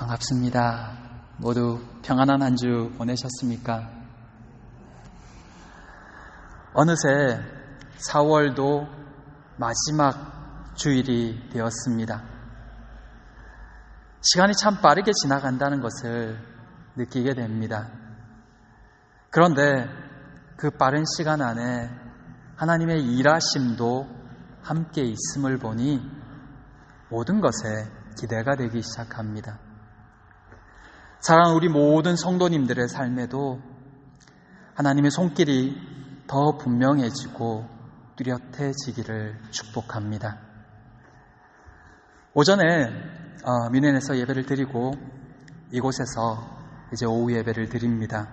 반갑습니다. 모두 평안한 한 주 보내셨습니까? 어느새 4월도 마지막 주일이 되었습니다. 시간이 참 빠르게 지나간다는 것을 느끼게 됩니다. 그런데 그 빠른 시간 안에 하나님의 일하심도 함께 있음을 보니 모든 것에 기대가 되기 시작합니다. 사랑하는 우리 모든 성도님들의 삶에도 하나님의 손길이 더 분명해지고 뚜렷해지기를 축복합니다. 오전에 민현에서 예배를 드리고 이곳에서 이제 오후 예배를 드립니다.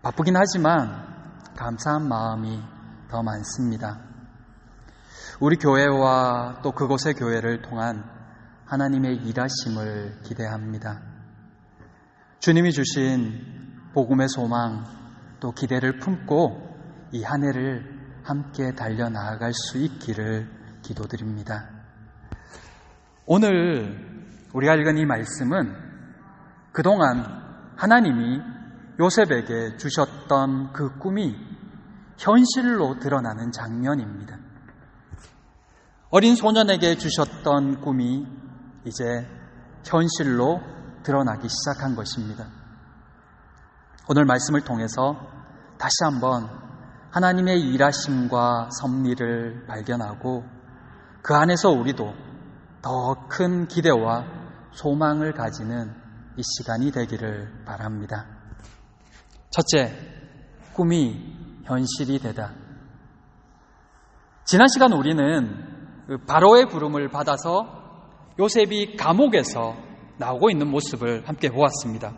바쁘긴 하지만 감사한 마음이 더 많습니다. 우리 교회와 또 그곳의 교회를 통한 하나님의 일하심을 기대합니다. 주님이 주신 복음의 소망 또 기대를 품고 이 한 해를 함께 달려나아갈 수 있기를 기도드립니다. 오늘 우리가 읽은 이 말씀은 그동안 하나님이 요셉에게 주셨던 그 꿈이 현실로 드러나는 장면입니다. 어린 소년에게 주셨던 꿈이 이제 현실로 드러나기 시작한 것입니다. 오늘 말씀을 통해서 다시 한번 하나님의 일하심과 섭리를 발견하고 그 안에서 우리도 더 큰 기대와 소망을 가지는 이 시간이 되기를 바랍니다. 첫째, 꿈이 현실이 되다. 지난 시간 우리는 바로의 부름을 받아서 요셉이 감옥에서 나오고 있는 모습을 함께 보았습니다.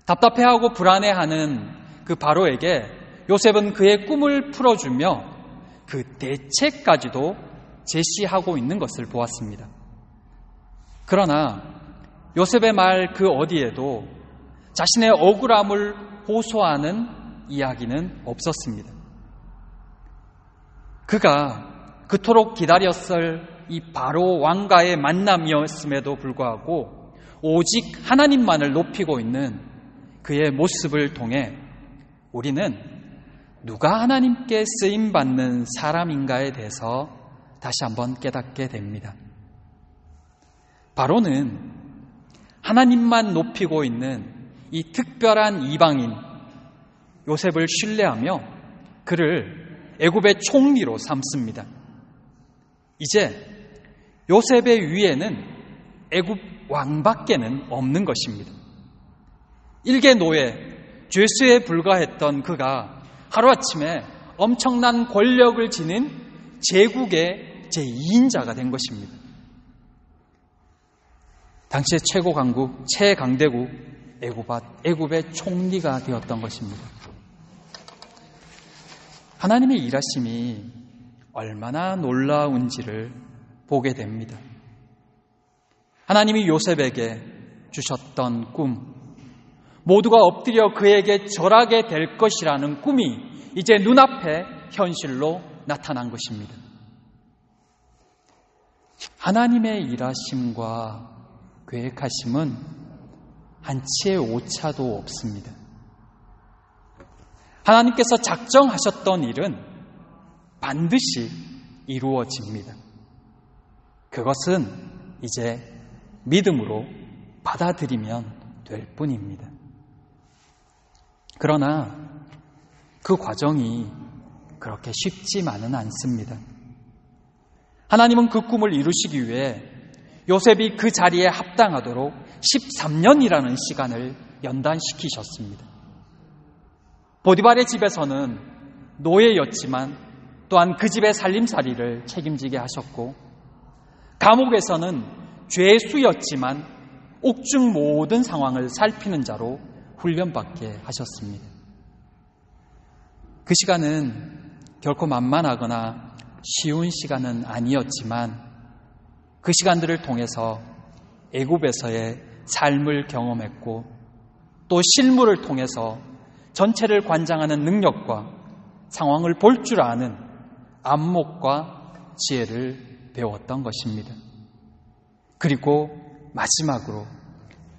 답답해하고 불안해하는 그 바로에게 요셉은 그의 꿈을 풀어주며 그 대책까지도 제시하고 있는 것을 보았습니다. 그러나 요셉의 말 그 어디에도 자신의 억울함을 호소하는 이야기는 없었습니다. 그가 그토록 기다렸을 이 바로 왕과의 만남이었음에도 불구하고 오직 하나님만을 높이고 있는 그의 모습을 통해 우리는 누가 하나님께 쓰임받는 사람인가에 대해서 다시 한번 깨닫게 됩니다. 바로는 하나님만 높이고 있는 이 특별한 이방인 요셉을 신뢰하며 그를 애굽의 총리로 삼습니다. 이제 요셉의 위에는 애굽 왕밖에는 없는 것입니다. 일개 노예, 죄수에 불과했던 그가 하루아침에 엄청난 권력을 지닌 제국의 제2인자가 된 것입니다. 당시의 최강대국 애굽의 총리가 되었던 것입니다. 하나님의 일하심이 얼마나 놀라운지를 보게 됩니다. 하나님이 요셉에게 주셨던 꿈, 모두가 엎드려 그에게 절하게 될 것이라는 꿈이 이제 눈앞에 현실로 나타난 것입니다. 하나님의 일하심과 계획하심은 한치의 오차도 없습니다. 하나님께서 작정하셨던 일은 반드시 이루어집니다. 그것은 이제 믿음으로 받아들이면 될 뿐입니다. 그러나 그 과정이 그렇게 쉽지만은 않습니다. 하나님은 그 꿈을 이루시기 위해 요셉이 그 자리에 합당하도록 13년이라는 시간을 연단시키셨습니다. 보디발의 집에서는 노예였지만 또한 그 집의 살림살이를 책임지게 하셨고, 감옥에서는 죄수였지만 옥중 모든 상황을 살피는 자로 훈련받게 하셨습니다. 그 시간은 결코 만만하거나 쉬운 시간은 아니었지만 그 시간들을 통해서 애굽에서의 삶을 경험했고 또 실무를 통해서 전체를 관장하는 능력과 상황을 볼 줄 아는 안목과 지혜를 배웠던 것입니다. 그리고 마지막으로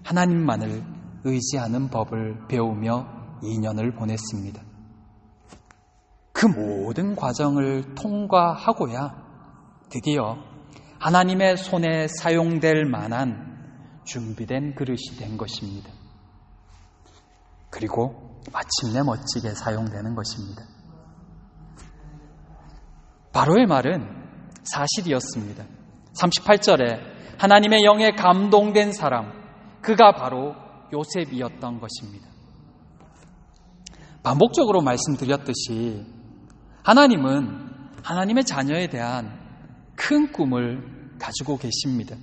하나님만을 의지하는 법을 배우며 2년을 보냈습니다. 그 모든 과정을 통과하고야 드디어 하나님의 손에 사용될 만한 준비된 그릇이 된 것입니다. 그리고 마침내 멋지게 사용되는 것입니다. 바로의 말은 사실이었습니다. 38절에 하나님의 영에 감동된 사람, 그가 바로 요셉이었던 것입니다. 반복적으로 말씀드렸듯이 하나님은 하나님의 자녀에 대한 큰 꿈을 가지고 계십니다.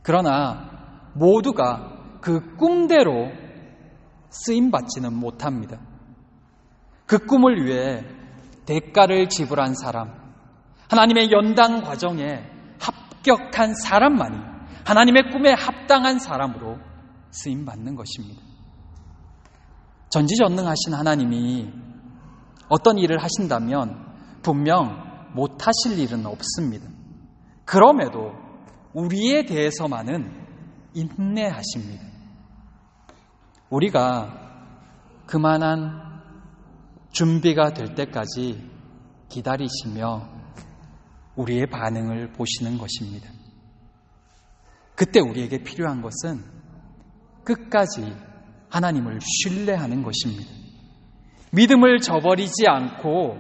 그러나 모두가 그 꿈대로 쓰임받지는 못합니다. 그 꿈을 위해 대가를 지불한 사람, 하나님의 연단 과정에 합격한 사람만이 하나님의 꿈에 합당한 사람으로 쓰임받는 것입니다. 전지전능하신 하나님이 어떤 일을 하신다면 분명 못하실 일은 없습니다. 그럼에도 우리에 대해서만은 인내하십니다. 우리가 그만한 준비가 될 때까지 기다리시며 우리의 반응을 보시는 것입니다. 그때 우리에게 필요한 것은 끝까지 하나님을 신뢰하는 것입니다. 믿음을 저버리지 않고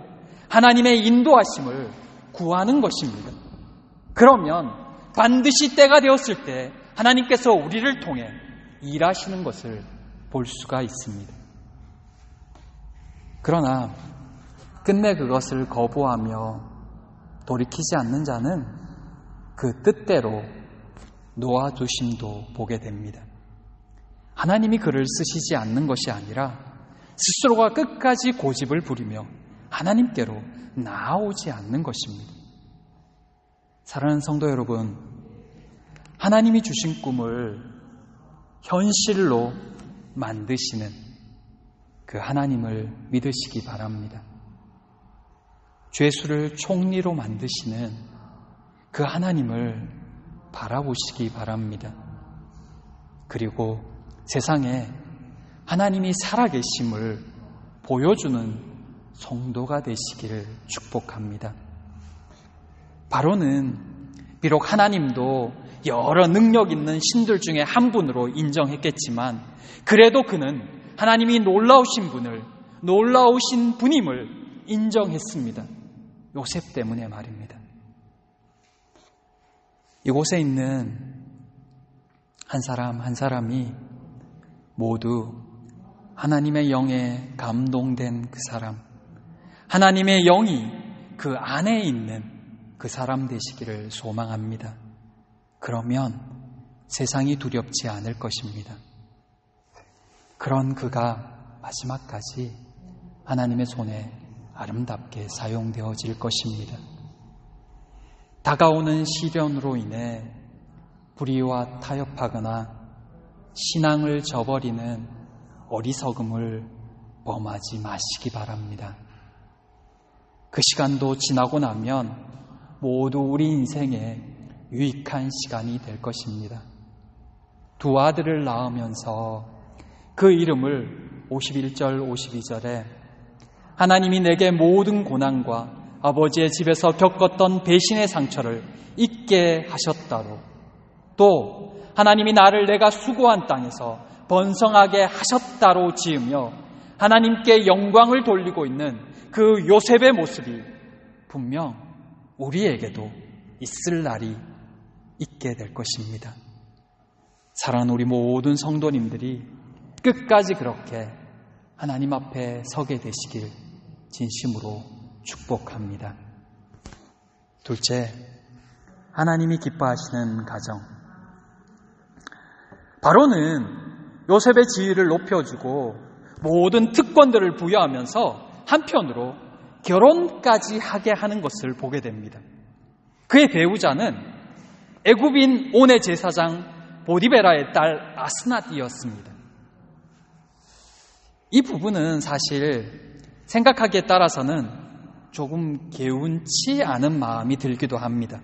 하나님의 인도하심을 구하는 것입니다. 그러면 반드시 때가 되었을 때 하나님께서 우리를 통해 일하시는 것을 볼 수가 있습니다. 그러나 끝내 그것을 거부하며 돌이키지 않는 자는 그 뜻대로 놓아두심도 보게 됩니다. 하나님이 그를 쓰시지 않는 것이 아니라 스스로가 끝까지 고집을 부리며 하나님께로 나아오지 않는 것입니다. 사랑하는 성도 여러분, 하나님이 주신 꿈을 현실로 만드시는 그 하나님을 믿으시기 바랍니다. 죄수를 총리로 만드시는 그 하나님을 바라보시기 바랍니다. 그리고 세상에 하나님이 살아계심을 보여주는 성도가 되시기를 축복합니다. 바로는 비록 하나님도 여러 능력 있는 신들 중에 한 분으로 인정했겠지만 그래도 그는 하나님이 놀라우신 분임을 인정했습니다. 요셉 때문에 말입니다. 이곳에 있는 한 사람 한 사람이 모두 하나님의 영에 감동된 그 사람, 하나님의 영이 그 안에 있는 그 사람 되시기를 소망합니다. 그러면 세상이 두렵지 않을 것입니다. 그런 그가 마지막까지 하나님의 손에 아름답게 사용되어질 것입니다. 다가오는 시련으로 인해 불의와 타협하거나 신앙을 저버리는 어리석음을 범하지 마시기 바랍니다. 그 시간도 지나고 나면 모두 우리 인생에 유익한 시간이 될 것입니다. 두 아들을 낳으면서 그 이름을 51절 52절에 하나님이 내게 모든 고난과 아버지의 집에서 겪었던 배신의 상처를 잊게 하셨다로, 또 하나님이 나를 내가 수고한 땅에서 번성하게 하셨다로 지으며 하나님께 영광을 돌리고 있는 그 요셉의 모습이 분명 우리에게도 있을 날이 있게 될 것입니다. 사랑하는 우리 모든 성도님들이 끝까지 그렇게 하나님 앞에 서게 되시길 진심으로 축복합니다. 둘째, 하나님이 기뻐하시는 가정. 바로는 요셉의 지위를 높여주고 모든 특권들을 부여하면서 한편으로 결혼까지 하게 하는 것을 보게 됩니다. 그의 배우자는 애굽인 온의 제사장 보디베라의 딸 아스낫이었습니다. 이 부분은 사실 생각하기에 따라서는 조금 개운치 않은 마음이 들기도 합니다.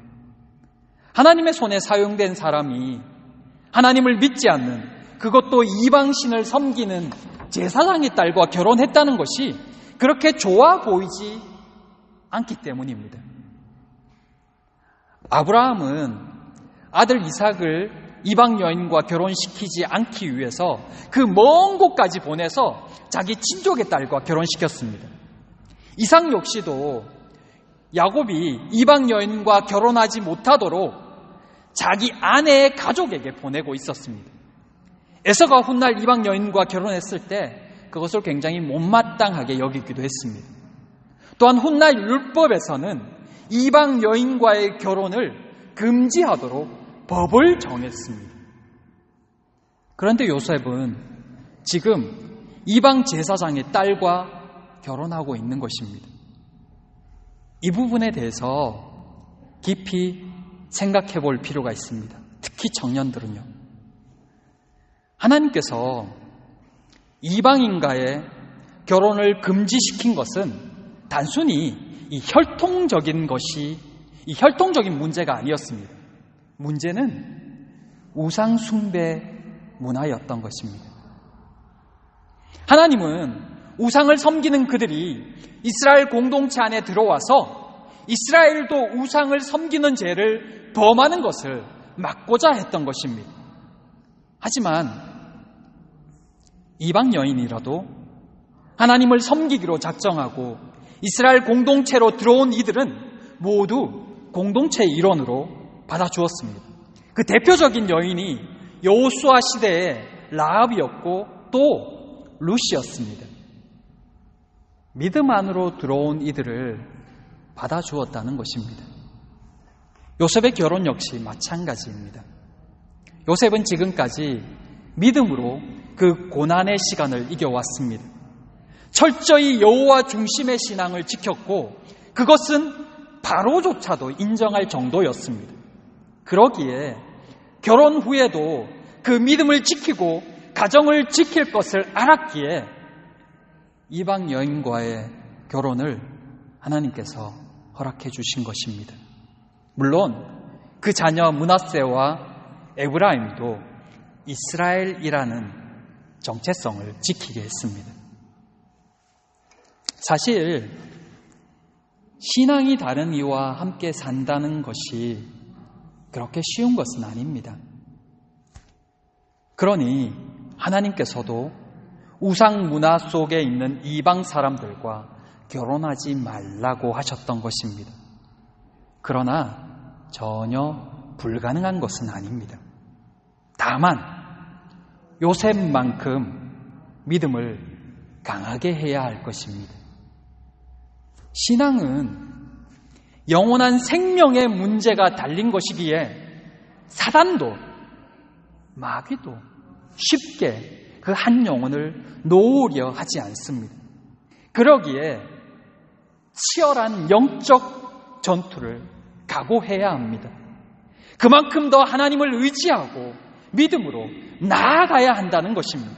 하나님의 손에 사용된 사람이 하나님을 믿지 않는 그것도 이방신을 섬기는 제사장의 딸과 결혼했다는 것이 그렇게 좋아 보이지 않기 때문입니다. 아브라함은 아들 이삭을 이방 여인과 결혼시키지 않기 위해서 그 먼 곳까지 보내서 자기 친족의 딸과 결혼시켰습니다. 이삭 역시도 야곱이 이방 여인과 결혼하지 못하도록 자기 아내의 가족에게 보내고 있었습니다. 에서가 훗날 이방 여인과 결혼했을 때 그것을 굉장히 못마땅하게 여기기도 했습니다. 또한 훗날 율법에서는 이방 여인과의 결혼을 금지하도록 법을 정했습니다. 그런데 요셉은 지금 이방 제사장의 딸과 결혼하고 있는 것입니다. 이 부분에 대해서 깊이 생각해 볼 필요가 있습니다. 특히 청년들은요. 하나님께서 이방인과의 결혼을 금지시킨 것은 단순히 이 혈통적인 문제가 아니었습니다. 문제는 우상 숭배 문화였던 것입니다. 하나님은 우상을 섬기는 그들이 이스라엘 공동체 안에 들어와서 이스라엘도 우상을 섬기는 죄를 범하는 것을 막고자 했던 것입니다. 하지만 이방 여인이라도 하나님을 섬기기로 작정하고 이스라엘 공동체로 들어온 이들은 모두 공동체의 일원으로 받아주었습니다. 그 대표적인 여인이 여호수아 시대의 라합이었고 또 룻이었습니다. 믿음 안으로 들어온 이들을 받아주었다는 것입니다. 요셉의 결혼 역시 마찬가지입니다. 요셉은 지금까지 믿음으로 그 고난의 시간을 이겨왔습니다. 철저히 여호와 중심의 신앙을 지켰고 그것은 바로조차도 인정할 정도였습니다. 그러기에 결혼 후에도 그 믿음을 지키고 가정을 지킬 것을 알았기에 이방 여인과의 결혼을 하나님께서 허락해 주신 것입니다. 물론 그 자녀 므낫세와 에브라임도 이스라엘이라는 정체성을 지키게 했습니다. 사실 신앙이 다른 이와 함께 산다는 것이 그렇게 쉬운 것은 아닙니다. 그러니 하나님께서도 우상 문화 속에 있는 이방 사람들과 결혼하지 말라고 하셨던 것입니다. 그러나 전혀 불가능한 것은 아닙니다. 다만 요셉만큼 믿음을 강하게 해야 할 것입니다. 신앙은 영원한 생명의 문제가 달린 것이기에 사단도 마귀도 쉽게 그 한 영혼을 놓으려 하지 않습니다. 그러기에 치열한 영적 전투를 각오해야 합니다. 그만큼 더 하나님을 의지하고 믿음으로 나아가야 한다는 것입니다.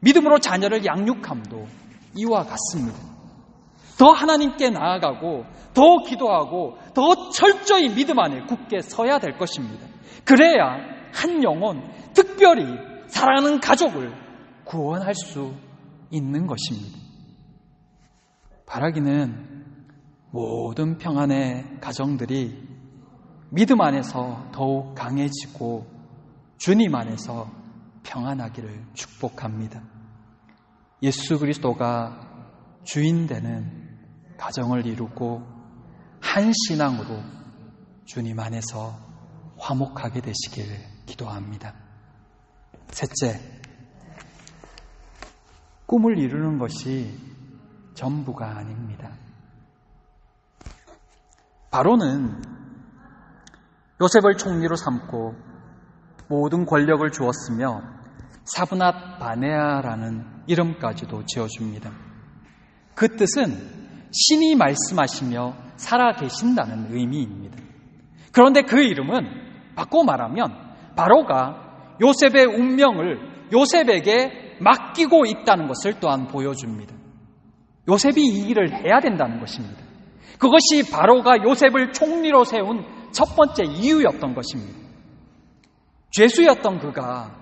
믿음으로 자녀를 양육함도 이와 같습니다. 더 하나님께 나아가고 더 기도하고 더 철저히 믿음 안에 굳게 서야 될 것입니다. 그래야 한 영혼, 특별히 사랑하는 가족을 구원할 수 있는 것입니다. 바라기는 모든 평안의 가정들이 믿음 안에서 더욱 강해지고 주님 안에서 평안하기를 축복합니다. 예수 그리스도가 주인 되는 가정을 이루고 한 신앙으로 주님 안에서 화목하게 되시기를 기도합니다. 셋째, 꿈을 이루는 것이 전부가 아닙니다. 바로는 요셉을 총리로 삼고 모든 권력을 주었으며 사브낫 바네아라는 이름까지도 지어줍니다. 그 뜻은 신이 말씀하시며 살아계신다는 의미입니다. 그런데 그 이름은 바꿔 말하면 바로가 요셉의 운명을 요셉에게 맡기고 있다는 것을 또한 보여줍니다. 요셉이 이 일을 해야 된다는 것입니다. 그것이 바로가 요셉을 총리로 세운 첫 번째 이유였던 것입니다. 죄수였던 그가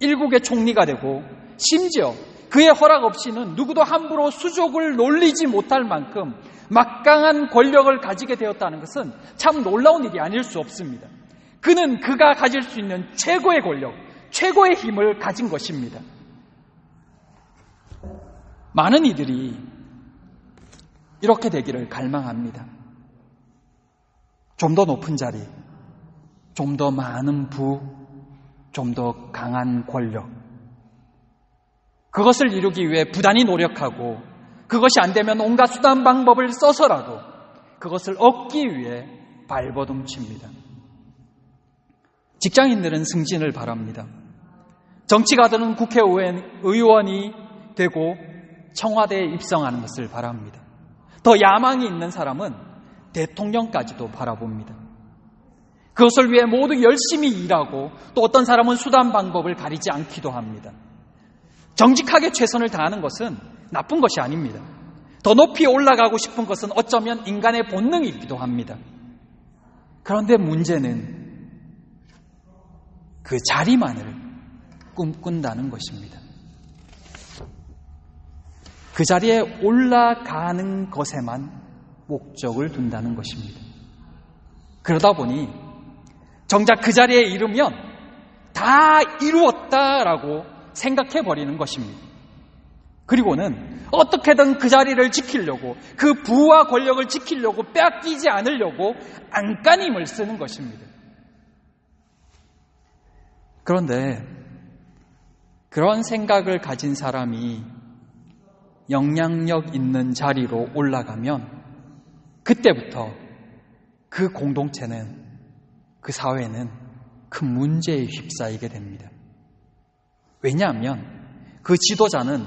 일국의 총리가 되고 심지어 그의 허락 없이는 누구도 함부로 수족을 놀리지 못할 만큼 막강한 권력을 가지게 되었다는 것은 참 놀라운 일이 아닐 수 없습니다. 그는 그가 가질 수 있는 최고의 권력, 최고의 힘을 가진 것입니다. 많은 이들이 이렇게 되기를 갈망합니다. 좀 더 높은 자리, 좀 더 많은 부, 좀 더 강한 권력. 그것을 이루기 위해 부단히 노력하고 그것이 안 되면 온갖 수단 방법을 써서라도 그것을 얻기 위해 발버둥칩니다. 직장인들은 승진을 바랍니다. 정치가들은 국회의원이 되고 청와대에 입성하는 것을 바랍니다. 더 야망이 있는 사람은 대통령까지도 바라봅니다. 그것을 위해 모두 열심히 일하고 또 어떤 사람은 수단 방법을 가리지 않기도 합니다. 정직하게 최선을 다하는 것은 나쁜 것이 아닙니다. 더 높이 올라가고 싶은 것은 어쩌면 인간의 본능이기도 합니다. 그런데 문제는 그 자리만을 꿈꾼다는 것입니다. 그 자리에 올라가는 것에만 목적을 둔다는 것입니다. 그러다 보니 정작 그 자리에 이르면 다 이루었다라고 생각해버리는 것입니다. 그리고는 어떻게든 그 자리를 지키려고, 그 부와 권력을 지키려고, 빼앗기지 않으려고 안간힘을 쓰는 것입니다. 그런데 그런 생각을 가진 사람이 영향력 있는 자리로 올라가면 그때부터 그 공동체는, 그 사회는 큰 문제에 휩싸이게 됩니다. 왜냐하면 그 지도자는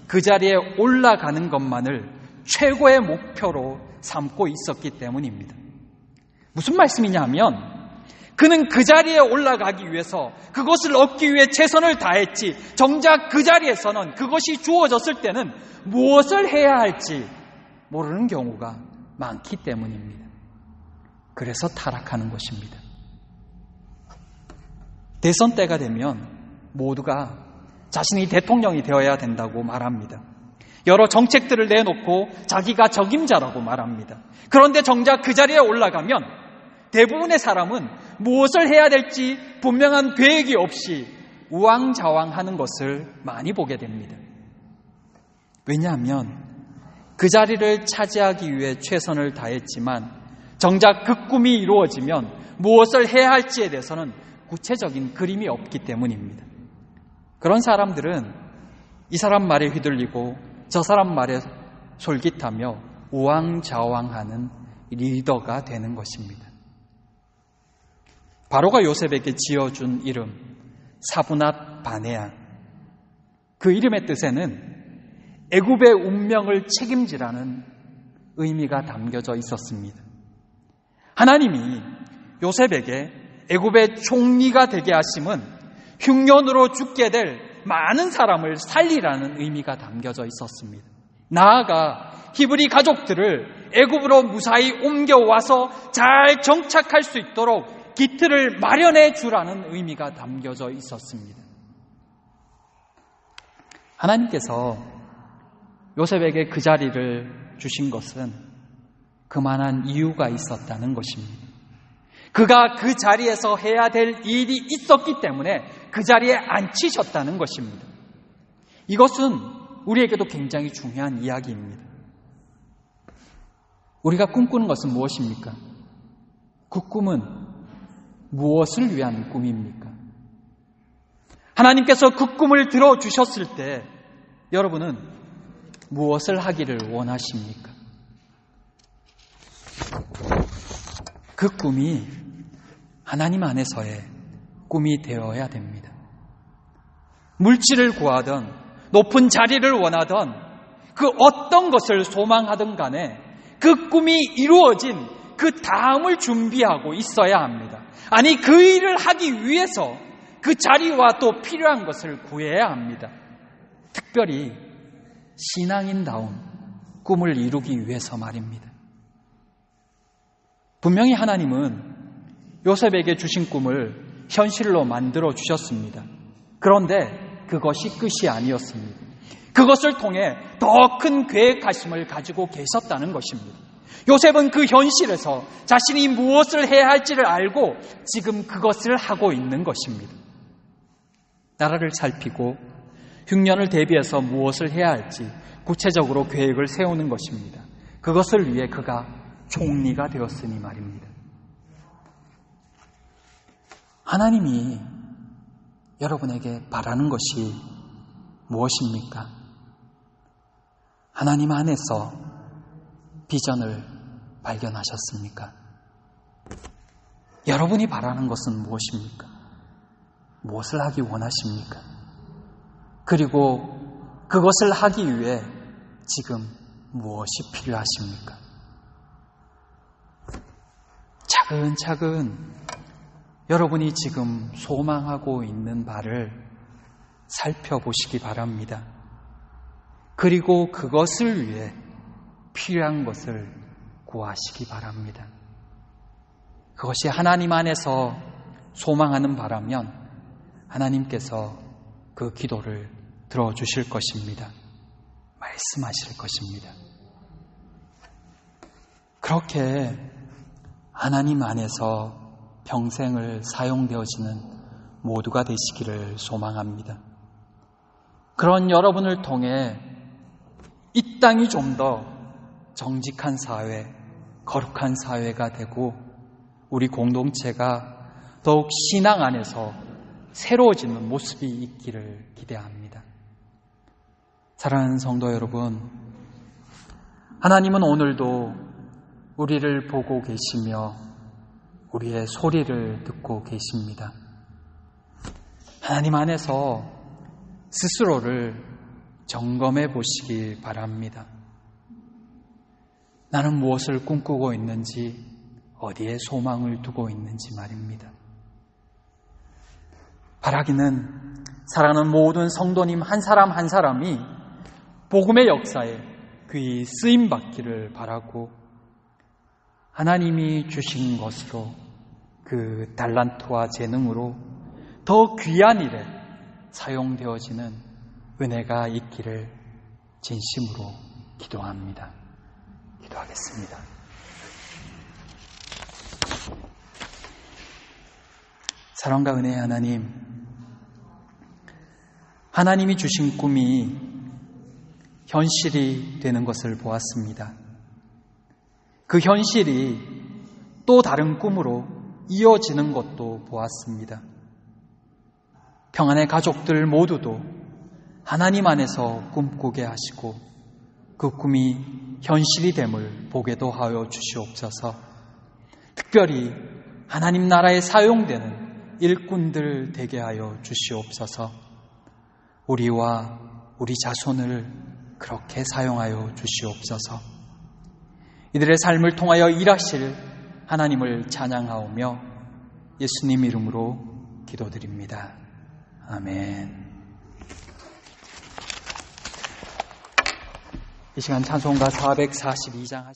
그 자리에 올라가는 것만을 최고의 목표로 삼고 있었기 때문입니다. 무슨 말씀이냐 하면 그는 그 자리에 올라가기 위해서 그것을 얻기 위해 최선을 다했지, 정작 그 자리에서는 그것이 주어졌을 때는 무엇을 해야 할지 모르는 경우가 많기 때문입니다. 그래서 타락하는 것입니다. 대선 때가 되면 모두가 자신이 대통령이 되어야 된다고 말합니다. 여러 정책들을 내놓고 자기가 적임자라고 말합니다. 그런데 정작 그 자리에 올라가면 대부분의 사람은 무엇을 해야 될지 분명한 계획이 없이 우왕좌왕하는 것을 많이 보게 됩니다. 왜냐하면 그 자리를 차지하기 위해 최선을 다했지만 정작 그 꿈이 이루어지면 무엇을 해야 할지에 대해서는 구체적인 그림이 없기 때문입니다. 그런 사람들은 이 사람 말에 휘둘리고 저 사람 말에 솔깃하며 우왕좌왕하는 리더가 되는 것입니다. 바로가 요셉에게 지어준 이름 사브낫 바네아, 그 이름의 뜻에는 애굽의 운명을 책임지라는 의미가 담겨져 있었습니다. 하나님이 요셉에게 애굽의 총리가 되게 하심은 흉년으로 죽게 될 많은 사람을 살리라는 의미가 담겨져 있었습니다. 나아가 히브리 가족들을 애굽으로 무사히 옮겨와서 잘 정착할 수 있도록 기틀을 마련해 주라는 의미가 담겨져 있었습니다. 하나님께서 요셉에게 그 자리를 주신 것은 그만한 이유가 있었다는 것입니다. 그가 그 자리에서 해야 될 일이 있었기 때문에 그 자리에 앉히셨다는 것입니다. 이것은 우리에게도 굉장히 중요한 이야기입니다. 우리가 꿈꾸는 것은 무엇입니까? 그 꿈은 무엇을 위한 꿈입니까? 하나님께서 그 꿈을 들어주셨을 때 여러분은 무엇을 하기를 원하십니까? 그 꿈이 하나님 안에서의 꿈이 되어야 됩니다. 물질을 구하던, 높은 자리를 원하던, 그 어떤 것을 소망하든 간에 그 꿈이 이루어진 그 다음을 준비하고 있어야 합니다. 아니, 그 일을 하기 위해서 그 자리와 또 필요한 것을 구해야 합니다. 특별히 신앙인다운 꿈을 이루기 위해서 말입니다. 분명히 하나님은 요셉에게 주신 꿈을 현실로 만들어 주셨습니다. 그런데 그것이 끝이 아니었습니다. 그것을 통해 더 큰 계획하심을 가지고 계셨다는 것입니다. 요셉은 그 현실에서 자신이 무엇을 해야 할지를 알고 지금 그것을 하고 있는 것입니다. 나라를 살피고 흉년을 대비해서 무엇을 해야 할지 구체적으로 계획을 세우는 것입니다. 그것을 위해 그가 총리가 되었으니 말입니다. 하나님이 여러분에게 바라는 것이 무엇입니까? 하나님 안에서 비전을 발견하셨습니까? 여러분이 바라는 것은 무엇입니까? 무엇을 하기 원하십니까? 그리고 그것을 하기 위해 지금 무엇이 필요하십니까? 차근차근 여러분이 지금 소망하고 있는 바를 살펴보시기 바랍니다. 그리고 그것을 위해 필요한 것을 구하시기 바랍니다. 그것이 하나님 안에서 소망하는 바라면 하나님께서 그 기도를 들어주실 것입니다. 말씀하실 것입니다. 그렇게 하나님 안에서 평생을 사용되어지는 모두가 되시기를 소망합니다. 그런 여러분을 통해 이 땅이 좀 더 정직한 사회, 거룩한 사회가 되고 우리 공동체가 더욱 신앙 안에서 새로워지는 모습이 있기를 기대합니다. 사랑하는 성도 여러분, 하나님은 오늘도 우리를 보고 계시며 우리의 소리를 듣고 계십니다. 하나님 안에서 스스로를 점검해 보시기 바랍니다. 나는 무엇을 꿈꾸고 있는지, 어디에 소망을 두고 있는지 말입니다. 바라기는 사랑하는 모든 성도님 한 사람 한 사람이 복음의 역사에 귀히 쓰임받기를 바라고 하나님이 주신 것으로 그 달란트와 재능으로 더 귀한 일에 사용되어지는 은혜가 있기를 진심으로 기도합니다. 기도하겠습니다. 사랑과 은혜의 하나님, 하나님이 주신 꿈이 현실이 되는 것을 보았습니다. 그 현실이 또 다른 꿈으로 이어지는 것도 보았습니다. 평안의 가족들 모두도 하나님 안에서 꿈꾸게 하시고 그 꿈이 현실이 됨을 보게도 하여 주시옵소서. 특별히 하나님 나라에 사용되는 일꾼들 되게 하여 주시옵소서. 우리와 우리 자손을 그렇게 사용하여 주시옵소서. 이들의 삶을 통하여 일하실 하나님을 찬양하오며 예수님 이름으로 기도드립니다. 아멘. 이 시간 찬송가 442장